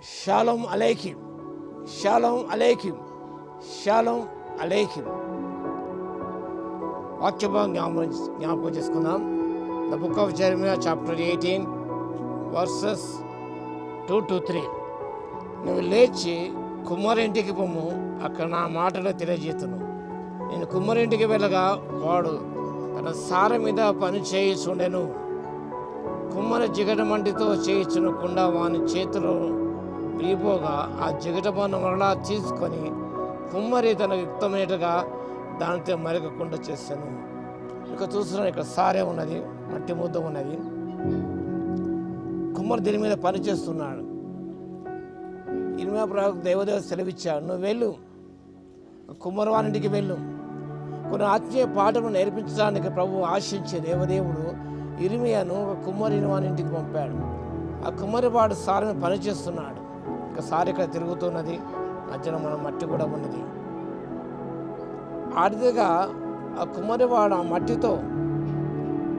Shalom అలైకిం, షాలోమ్ అలైకిం, షాలోమ్ అలైకిం. వాక్యభాగం జ్ఞాపకం చేసుకుందాం. The book of Jeremiah chapter 18 verses 2-3. నువ్వు లేచి కుమ్మరింటికి పొమ్ము, అక్కడ నా మాటలు తెలియజేతును. నేను కుమ్మరింటికి వెళ్ళగా వాడు తన సార మీద పని చేయుచుండెను. కుమ్మరి జిగట మంటితో చేయించును కుండ వాని చేతిలో విడిపోగా ఆ జిగట పన్ను మరలా తీసుకొని కుమ్మరి తన యుక్తమైనట్టుగా దానితో మరకకుండా చేశాను. ఇక చూస్తున్నాను, ఇక్కడ సారే ఉన్నది, మట్టి ముద్ద ఉన్నది. కుమ్మరి దీని మీద పని చేస్తున్నాడు. ఇర్మియా ప్రవక్త దేవదేవ సెలవిచ్చాడు, నువ్వు వెళ్ళు, కుమ్మరి వారింటికి వెళ్ళు. కొన్ని ఆత్మీయ పాఠములు నేర్పించడానికి ప్రభు ఆశించే దేవదేవుడు ఇర్మియాను ఒక కుమ్మరిని వాని ఇంటికి పంపాడు. ఆ కుమ్మరి వాడు సారని పని చేస్తున్నాడు. ఇక సారి ఇక్కడ తిరుగుతున్నది, మధ్యలో మన మట్టి కూడా ఉన్నది. ఆడిదిగా ఆ కుమ్మరివాడు ఆ మట్టితో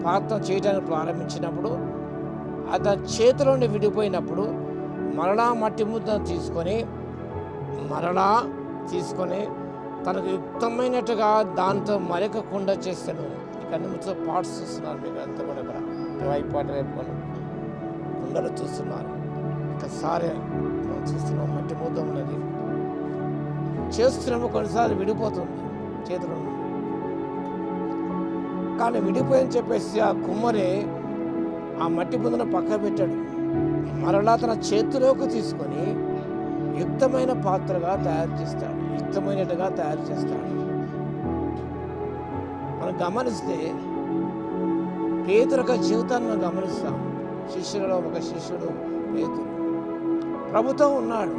పాత్ర చేయడానికి ప్రారంభించినప్పుడు అతని చేతిలోని విడిపోయినప్పుడు మరలా మట్టి ముద్ద తీసుకొని తనకు యుక్తమైనట్టుగా దాంతో మరకకుండా చేస్తాను. ఇక్కడ నుంచి పార్ట్స్ చూస్తున్నారు, మీకు అంతా కూడా ఇక్కడ వైపాటు వైపుకొని కుండలు చూస్తున్నారు. ఇక సారే చూస్తున్నాం, మట్టి ముద్ద ఉన్నది. చేస్తున్నాము, కొన్నిసార్లు విడిపోతుంది చేతులు, కానీ విడిపోయని చెప్పేసి ఆ కుమ్మరి ఆ మట్టి ముద్దను పక్క పెట్టాడు. మరలా తన చేతిలోకి తీసుకొని యుక్తమైన పాత్రగా తయారు చేస్తాడు, యుక్తమైనట్టుగా తయారు చేస్తాడు. మనం గమనిస్తే పేతురు యొక్క జీవితాన్ని మనం గమనిస్తాం. శిష్యులలో ఒక శిష్యుడు పేతురు ప్రభుతో ఉన్నాడు.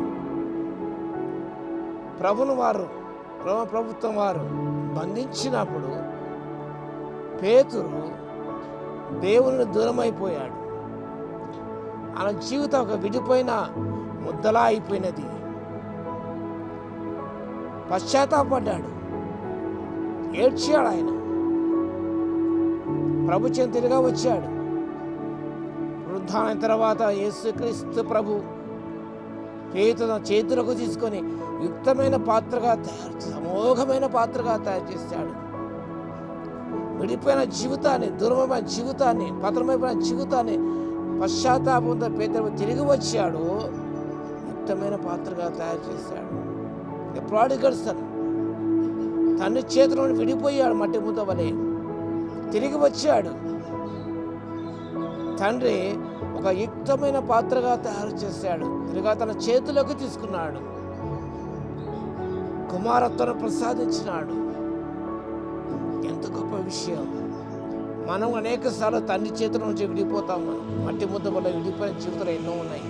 ప్రభుత్వం వారు బంధించినప్పుడు పేతురు దేవుని దూరం అయిపోయాడు. ఆయన జీవితం ఒక విడిపోయిన ముద్దలా అయిపోయినది. పశ్చాత్తాపడ్డాడు, ఏడ్చాడు. ఆయన ప్రభు చెంతగా వచ్చాడు. వృద్ధాన తర్వాత యేసుక్రీస్తు ప్రభు పేతురు చేతులకు తీసుకొని యుక్తమైన పాత్రగా అమోఘమైన పాత్రగా తయారు చేశాడు. విడిపోయిన జీవితాన్ని, దూరమైన జీవితాన్ని, పతనమైపోయిన జీవితాన్ని పశ్చాత్తాపంతో పేతురు తిరిగి వచ్చాడు, యుక్తమైన పాత్రగా తయారు చేశాడు. ప్రాడిగల్ సన్ తండ్రి చేతిలో విడిపోయాడు, మట్టి ముద్ద వలె తిరిగి వచ్చాడు. తండ్రి ఒక యుక్తమైన పాత్రగా తయారు చేశాడు, తిరిగా తన చేతిలోకి తీసుకున్నాడు, కుమారత్వను ప్రసాదించినాడు. ఎంత గొప్ప విషయం! మనం అనేక సార్లు తండ్రి చేతుల నుంచి విడిపోతాం. మనం మట్టి ముద్ద వల్ల విడిపోయిన జీవితాలు ఎన్నో ఉన్నాయి.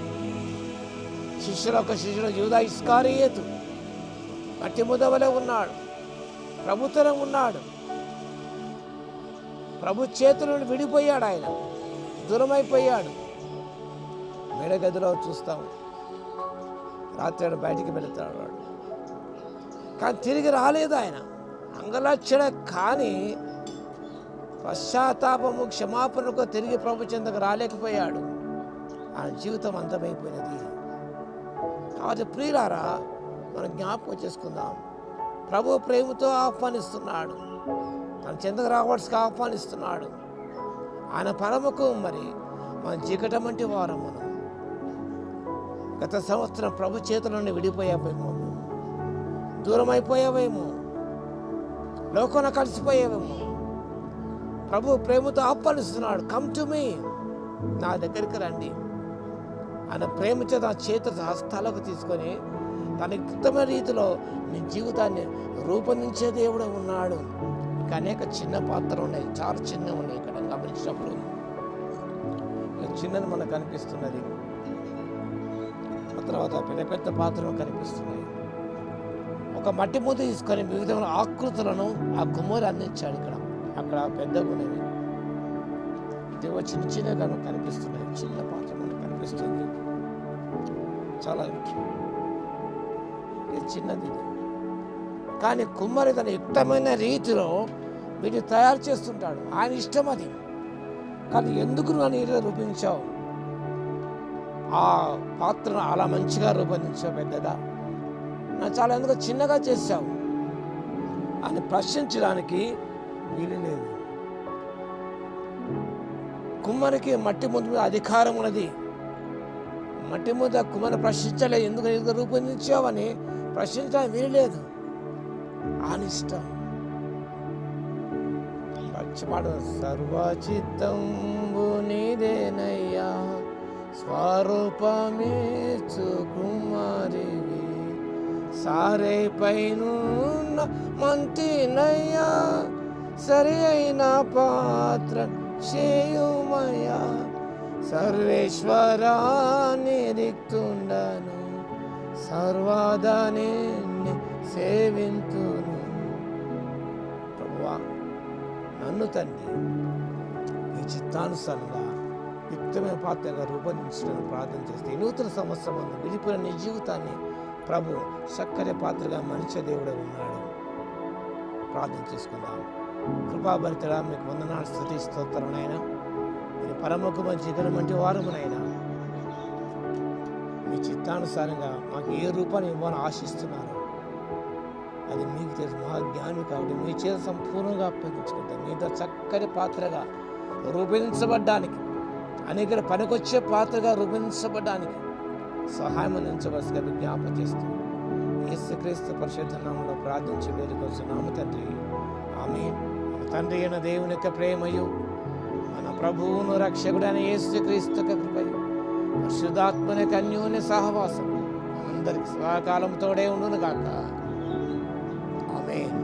శిష్యుడు యూదా ఇస్కారియోతు మట్టి ముద్ద వలె ఉన్నాడు, ప్రభుత్వం ఉన్నాడు. ప్రభు చేతుల నుండి విడిపోయాడు, ఆయన దూరమైపోయాడు. మేడగదిలో చూస్తాం, రాత్రి బయటికి వెళుతాడు వాడు, కానీ తిరిగి రాలేదు. ఆయన అంగలార్చడ, కానీ పశ్చాత్తాపము క్షమాపణకు తిరిగి ప్రభు చెందకు రాలేకపోయాడు. ఆయన జీవితం అంతమైపోయినది. కాబట్టి ప్రియులారా, మనం జ్ఞాపకం చేసుకుందాం. ప్రభు ప్రేమతో ఆహ్వానిస్తున్నాడు, తన చెందకు రావాల్సిగా ఆహ్వానిస్తున్నాడు. ఆయన పరమకు మరి మన జిగటం వంటి వారం. మనం గత సంవత్సరం ప్రభు చేతుల నుండి విడిపోయావేమో, దూరం అయిపోయావేమో, లోకంలో కలిసిపోయావేమో. ప్రభు ప్రేమతో ఆహ్వానిస్తున్నాడు, కమ్ టు మీ, నా దగ్గరికి రండి. ఆయన ప్రేమతో నా చేతుల హస్తాలకు తీసుకొని తన యుక్తమైన రీతిలో నీ జీవితాన్ని రూపొందించే దేవుడు ఉన్నాడు. ఇంకా అనేక చిన్న పాత్రలు ఉన్నాయి, చాలా చిన్నవి ఉన్నాయి. ఇక్కడ గమనించినప్పుడు చిన్నది మనకు కనిపిస్తున్నది, ఆ తర్వాత పెద్ద పెద్ద పాత్రలు కనిపిస్తున్నాయి. ఒక మట్టి ముద్ద తీసుకొని వివిధమైన ఆకృతులను ఆ కుమ్మరి అందించాడు. అక్కడ పెద్దగా ఉన్నవి, ఇదేవో చిన్న చిన్నగా కనిపిస్తున్నాయి. చిన్న పాత్ర మనకు కనిపిస్తుంది, చాలా ఇది చిన్నది. కానీ కుమ్మరి తన యుక్తమైన రీతిలో వీటిని తయారు చేస్తుంటాడు. ఆయన ఇష్టం అది. కానీ ఎందుకు నన్ను ఇలా రూపించావు? ఆ పాత్రను అలా మంచిగా రూపొందించావు, పెద్దగా నా చాలా ఎందుకు చిన్నగా చేశావు అని ప్రశ్నించడానికి వీలు లేదు. కుమ్మరికి మట్టి ముద్ద మీద అధికారం ఉన్నది. మట్టి ముద్ద కుమ్మరి ప్రశ్నించలేదు, ఎందుకు రూపొందించావని ప్రశ్నించడానికి వీలు లేదు. ఆయన ఇష్టం. మర్చిపాడు సర్వచిత్తంబు నీదేనయ్యా, స్వరూపమేచు కుమారివి, సారే పైనున్న మంతినయ్యా, సరి అయిన పాత్ర చేయుమయ్యా, సర్వేశ్వరా నిరిక్తుండను, సర్వదాని సేవింతును. ప్రభువా, నన్ను తండ్రి నీ చిత్తానుసారంగా యుక్తమైన పాత్రగా రూపొందించడానికి ప్రార్థన చేస్తే ఈ నూతన సంవత్సరం ముందు విడిపోయిన నీ జీవితాన్ని ప్రభు చక్కని పాత్రగా మనిషి దేవుడే ఉన్నాడు. ప్రార్థన చేసుకుందాం. కృపాభరితడా, మీకు వందనాలు, స్తుతి స్తోత్రమునైనా, మీరు పరమకు మంచి మంటి వారమునైనా మీ చిత్తానుసారంగా మాకు ఏ రూపాన్ని ఇవ్వాలని ఆశిస్తున్నారు అది మీకు తెలుసు. మహాజ్ఞాని కాబట్టి మీ చేత సంపూర్ణంగా అప్పగించుకుంటాం. మీతో చక్కని పాత్రగా రూపొందించబడ్డానికి, అనేక పనికొచ్చే పాత్రగా రూపొందించబడ్డానికి సహాయం అందించవలసిగా విజ్ఞాపన చేస్తూ యేసుక్రీస్తు పరిశుద్ధ నామములో ప్రార్థించి వేడుకొస్తున్నాము తండ్రి, ఆమేన్. మన తండ్రి అయిన దేవుని యొక్క ప్రేమయు, మన ప్రభువును రక్షకుడైన యేసుక్రీస్తు యొక్క కృపయు, పరిశుద్ధాత్మని యొక్క అన్యోన్య సహవాసం అందరికి సదాకాలం తోడే ఉండును గాక. ఆమేన్.